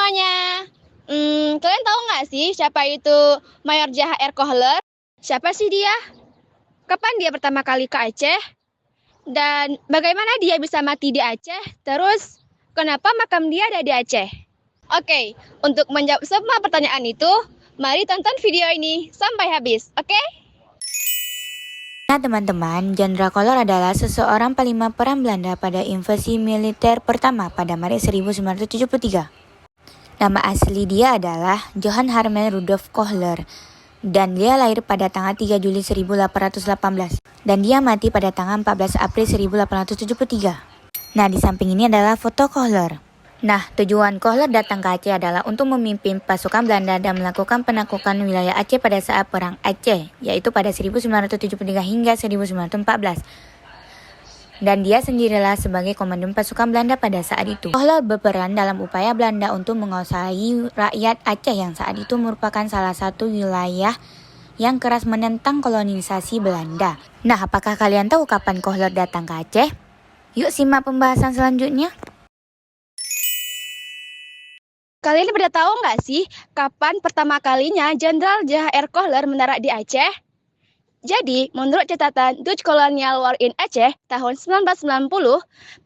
semuanya. Kalian tahu nggak sih siapa itu Mayor J.H.R. Kohler? Siapa sih dia? Kapan dia pertama kali ke Aceh? Dan bagaimana dia bisa mati di Aceh? Terus, kenapa makam dia ada di Aceh? Oke, untuk menjawab semua pertanyaan itu, mari tonton video ini sampai habis, oke? Nah teman-teman, Jenderal Kohler adalah seseorang panglima perang Belanda pada invasi militer pertama pada Maret 1973. Nama asli dia adalah Johan Herman Rudolf Kohler, dan dia lahir pada tanggal 3 Juli 1818, dan dia mati pada tanggal 14 April 1873. Nah, di samping ini adalah foto Kohler. Nah, tujuan Kohler datang ke Aceh adalah untuk memimpin pasukan Belanda dan melakukan penaklukan wilayah Aceh pada saat Perang Aceh, yaitu pada 1973 hingga 1914. Dan dia sendirilah sebagai komandan pasukan Belanda pada saat itu. Kohler berperan dalam upaya Belanda untuk menguasai rakyat Aceh yang saat itu merupakan salah satu wilayah yang keras menentang kolonisasi Belanda. Nah, apakah kalian tahu kapan Kohler datang ke Aceh? Yuk simak pembahasan selanjutnya. Kalian pada tahu nggak sih kapan pertama kalinya Jenderal J.H.R. Kohler mendarat di Aceh? Jadi, menurut catatan Dutch Colonial War in Aceh tahun 1990,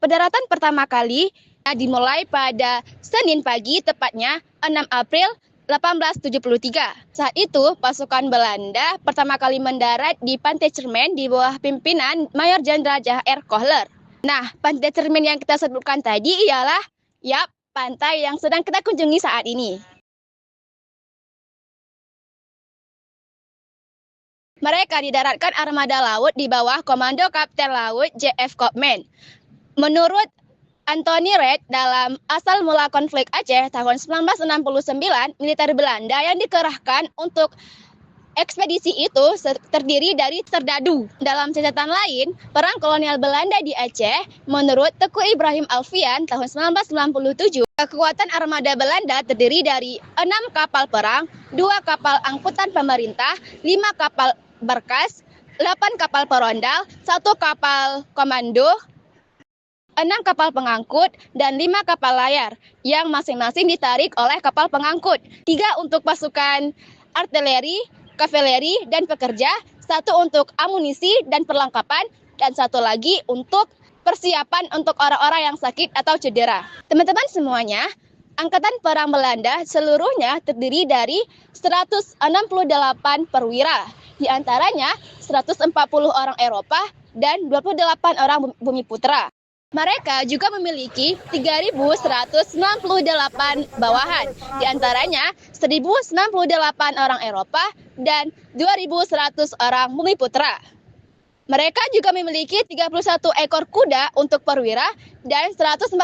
pendaratan pertama kali dimulai pada Senin pagi, tepatnya 6 April 1873. Saat itu, pasukan Belanda pertama kali mendarat di Pantai Cermin di bawah pimpinan Mayor Jenderal J.H.R. Kohler. Nah, Pantai Cermin yang kita sebutkan tadi ialah, pantai yang sedang kita kunjungi saat ini. Mereka didaratkan armada laut di bawah komando Kapten Laut J.F. Copeman. Menurut Anthony Reid, dalam asal mula konflik Aceh tahun 1969, militer Belanda yang dikerahkan untuk ekspedisi itu terdiri dari serdadu. Dalam catatan lain, perang kolonial Belanda di Aceh, menurut Teguh Ibrahim Alfian tahun 1997, kekuatan armada Belanda terdiri dari 6 kapal perang, 2 kapal angkutan pemerintah, 5 kapal berkas, 8 kapal perondal, 1 kapal komando, 6 kapal pengangkut, dan 5 kapal layar yang masing-masing ditarik oleh kapal pengangkut. 3 untuk pasukan artileri, kavaleri, dan pekerja, 1 untuk amunisi dan perlengkapan, dan 1 lagi untuk persiapan untuk orang-orang yang sakit atau cedera. Teman-teman semuanya, Angkatan Perang Belanda seluruhnya terdiri dari 168 perwira, di antaranya 140 orang Eropa dan 28 orang bumi putra. Mereka juga memiliki 3.198 bawahan, di antaranya 1.098 orang Eropa dan 2.100 orang bumi putra. Mereka juga memiliki 31 ekor kuda untuk perwira dan 149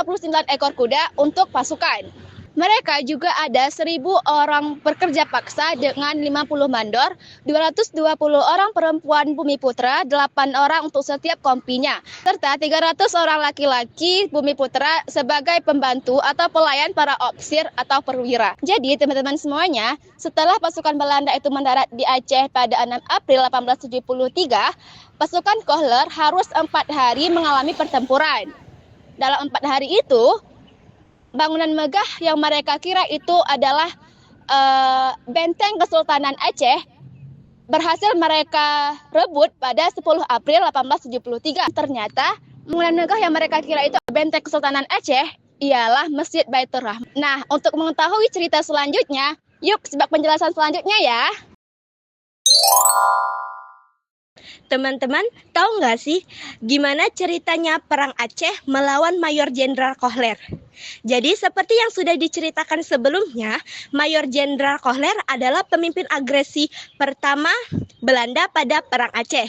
ekor kuda untuk pasukan. Mereka juga ada 1.000 orang pekerja paksa dengan 50 mandor, 220 orang perempuan bumi putra, 8 orang untuk setiap kompinya, serta 300 orang laki-laki bumi putra sebagai pembantu atau pelayan para ofisir atau perwira. Jadi teman-teman semuanya, setelah pasukan Belanda itu mendarat di Aceh pada 6 April 1873, pasukan Kohler harus 4 hari mengalami pertempuran. Dalam 4 hari itu, bangunan megah yang mereka kira itu adalah benteng Kesultanan Aceh berhasil mereka rebut pada 10 April 1873. Ternyata bangunan megah yang mereka kira itu benteng Kesultanan Aceh ialah Masjid Baitur Rahman. Nah, untuk mengetahui cerita selanjutnya, yuk simak penjelasan selanjutnya ya. Teman-teman, tahu nggak sih gimana ceritanya Perang Aceh melawan Mayor Jenderal Kohler? Jadi seperti yang sudah diceritakan sebelumnya, Mayor Jenderal Kohler adalah pemimpin agresi pertama Belanda pada Perang Aceh.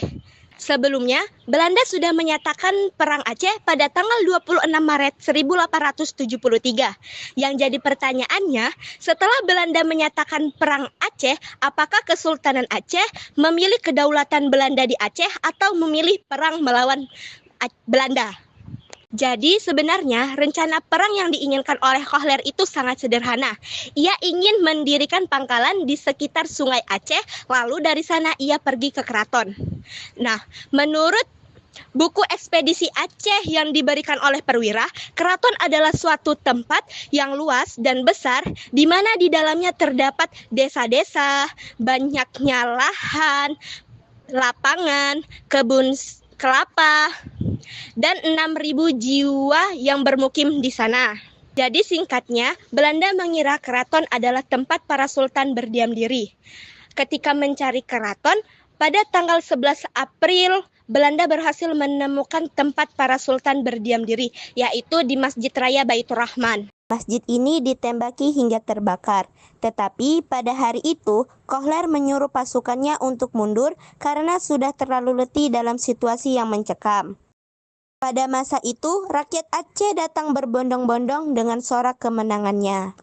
Sebelumnya, Belanda sudah menyatakan Perang Aceh pada tanggal 26 Maret 1873. Yang jadi pertanyaannya, setelah Belanda menyatakan Perang Aceh, apakah Kesultanan Aceh memilih kedaulatan Belanda di Aceh atau memilih perang melawan Belanda? Jadi sebenarnya rencana perang yang diinginkan oleh Kohler itu sangat sederhana. Ia ingin mendirikan pangkalan di sekitar Sungai Aceh, lalu dari sana ia pergi ke keraton. Nah, menurut buku ekspedisi Aceh yang diberikan oleh perwira, keraton adalah suatu tempat yang luas dan besar di mana di dalamnya terdapat desa-desa, banyaknya lahan, lapangan, kebun kelapa, dan 6.000 jiwa yang bermukim di sana. Jadi singkatnya, Belanda mengira keraton adalah tempat para sultan berdiam diri. Ketika mencari keraton, pada tanggal 11 April, Belanda berhasil menemukan tempat para sultan berdiam diri, yaitu di Masjid Raya Baitur Rahman. Masjid ini ditembaki hingga terbakar. Tetapi pada hari itu, Kohler menyuruh pasukannya untuk mundur karena sudah terlalu letih dalam situasi yang mencekam. Pada masa itu, rakyat Aceh datang berbondong-bondong dengan sorak kemenangannya.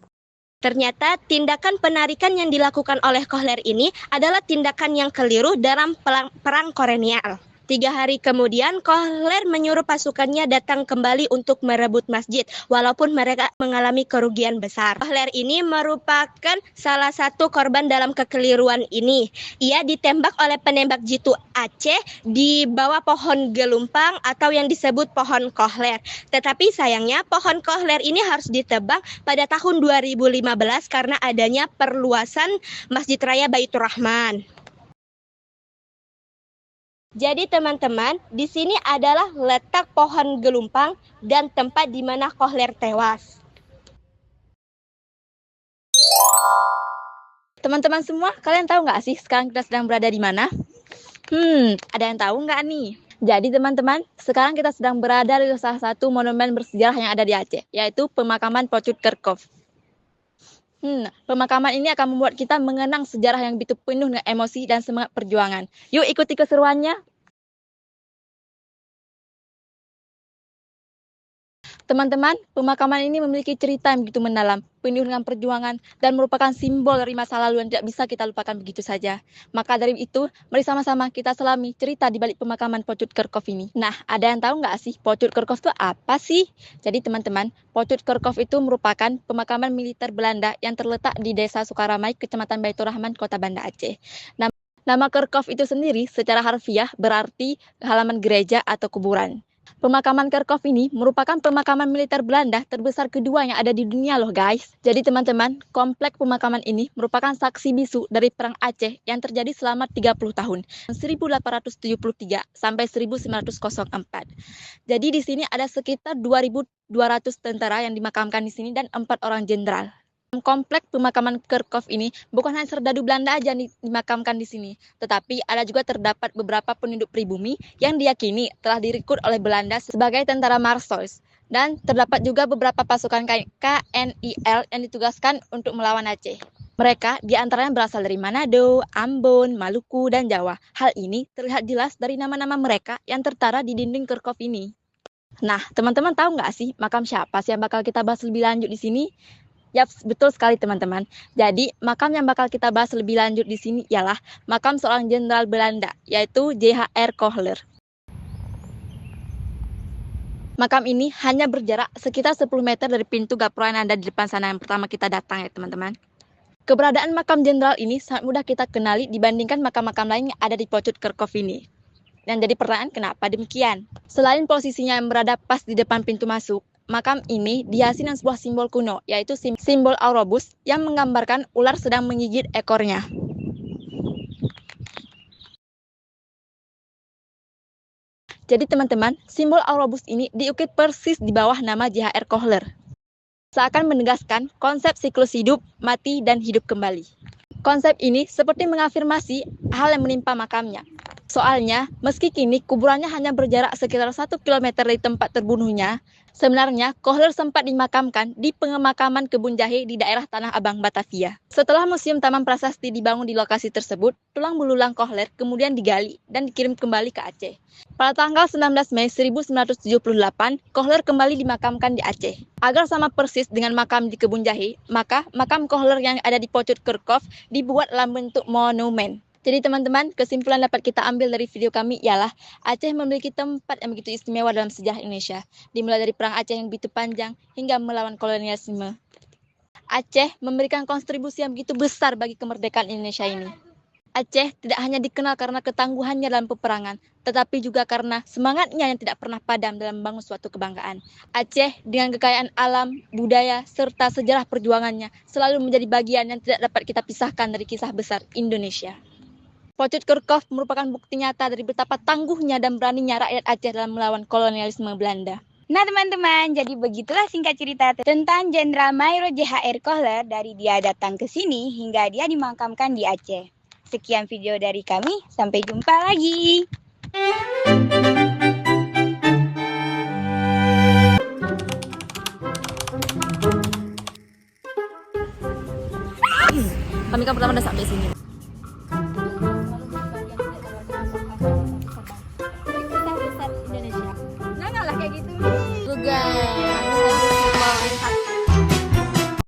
Ternyata tindakan penarikan yang dilakukan oleh Kohler ini adalah tindakan yang keliru dalam perang kolonial. 3 hari kemudian, Kohler menyuruh pasukannya datang kembali untuk merebut masjid, walaupun mereka mengalami kerugian besar. Kohler ini merupakan salah satu korban dalam kekeliruan ini. Ia ditembak oleh penembak jitu Aceh di bawah pohon gelumpang atau yang disebut pohon Kohler. Tetapi sayangnya pohon Kohler ini harus ditebang pada tahun 2015 karena adanya perluasan Masjid Raya Baitur Rahman. Jadi teman-teman, di sini adalah letak pohon gelumpang dan tempat di mana Kohler tewas. Teman-teman semua, kalian tahu nggak sih sekarang kita sedang berada di mana? Ada yang tahu nggak nih? Jadi teman-teman, sekarang kita sedang berada di salah satu monumen bersejarah yang ada di Aceh, yaitu pemakaman Pocut Kerkhoff. Pemakaman ini akan membuat kita mengenang sejarah yang begitu penuh dengan emosi dan semangat perjuangan. Yuk ikuti keseruannya. Teman-teman, pemakaman ini memiliki cerita yang begitu mendalam, penuh dengan perjuangan, dan merupakan simbol dari masa lalu yang tidak bisa kita lupakan begitu saja. Maka dari itu, mari sama-sama kita selami cerita di balik pemakaman Pocut Kerkhoff ini. Nah, ada yang tahu nggak sih Pocut Kerkhoff itu apa sih? Jadi teman-teman, Pocut Kerkhoff itu merupakan pemakaman militer Belanda yang terletak di Desa Sukaramai, Kecamatan Baitur Rahman, Kota Banda Aceh. Nama Kerkhoff itu sendiri secara harfiah berarti halaman gereja atau kuburan. Pemakaman Kerkhoff ini merupakan pemakaman militer Belanda terbesar kedua yang ada di dunia loh guys. Jadi teman-teman, komplek pemakaman ini merupakan saksi bisu dari Perang Aceh yang terjadi selama 30 tahun, 1873 sampai 1904. Jadi di sini ada sekitar 2.200 tentara yang dimakamkan di sini dan 4 orang jenderal. Komplek pemakaman Kerkhoff ini bukan hanya serdadu Belanda aja dimakamkan di sini, tetapi ada juga terdapat beberapa penduduk pribumi yang diyakini telah direkrut oleh Belanda sebagai tentara Marsois. Dan terdapat juga beberapa pasukan KNIL yang ditugaskan untuk melawan Aceh. Mereka diantaranya berasal dari Manado, Ambon, Maluku, dan Jawa. Hal ini terlihat jelas dari nama-nama mereka yang tertara di dinding Kerkhoff ini. Nah, teman-teman tahu nggak sih makam siapa sih yang bakal kita bahas lebih lanjut di sini? Yap, betul sekali teman-teman. Jadi, makam yang bakal kita bahas lebih lanjut di sini ialah makam seorang jenderal Belanda, yaitu J.H.R. Kohler. Makam ini hanya berjarak sekitar 10 meter dari pintu gapura yang ada di depan sana yang pertama kita datang ya teman-teman. Keberadaan makam jenderal ini sangat mudah kita kenali dibandingkan makam-makam lain yang ada di Pocut Kerkhoff ini. Dan jadi pertanyaan kenapa demikian? Selain posisinya yang berada pas di depan pintu masuk, makam ini dihiasi dengan sebuah simbol kuno, yaitu simbol Aurobus yang menggambarkan ular sedang menggigit ekornya. Jadi teman-teman, simbol Aurobus ini diukir persis di bawah nama J.H.R. Kohler. Seakan menegaskan konsep siklus hidup, mati, dan hidup kembali. Konsep ini seperti mengafirmasi hal yang menimpa makamnya. Soalnya, meski kini kuburannya hanya berjarak sekitar 1 km dari tempat terbunuhnya, sebenarnya Kohler sempat dimakamkan di pemakaman Kebun Jahe di daerah Tanah Abang, Batavia. Setelah Museum Taman Prasasti dibangun di lokasi tersebut, tulang belulang Kohler kemudian digali dan dikirim kembali ke Aceh. Pada tanggal 19 Mei 1978, Kohler kembali dimakamkan di Aceh. Agar sama persis dengan makam di Kebun Jahe, maka makam Kohler yang ada di Pocut Kerkhoff dibuat dalam bentuk monumen. Jadi teman-teman, kesimpulan dapat kita ambil dari video kami ialah Aceh memiliki tempat yang begitu istimewa dalam sejarah Indonesia, dimulai dari Perang Aceh yang begitu panjang hingga melawan kolonialisme. Aceh memberikan kontribusi yang begitu besar bagi kemerdekaan Indonesia ini. Aceh tidak hanya dikenal karena ketangguhannya dalam peperangan, tetapi juga karena semangatnya yang tidak pernah padam dalam membangun suatu kebanggaan. Aceh dengan kekayaan alam, budaya, serta sejarah perjuangannya selalu menjadi bagian yang tidak dapat kita pisahkan dari kisah besar Indonesia. Pocut Kerkhoff merupakan bukti nyata dari betapa tangguhnya dan beraninya rakyat Aceh dalam melawan kolonialisme Belanda. Nah teman-teman, jadi begitulah singkat cerita tentang Jenderal Mayor J.H.R. Kohler dari dia datang ke sini hingga dia dimakamkan di Aceh. Sekian video dari kami, sampai jumpa lagi. Kami kan pertama udah sampai sini. Janganlah kayak gitu. Guys.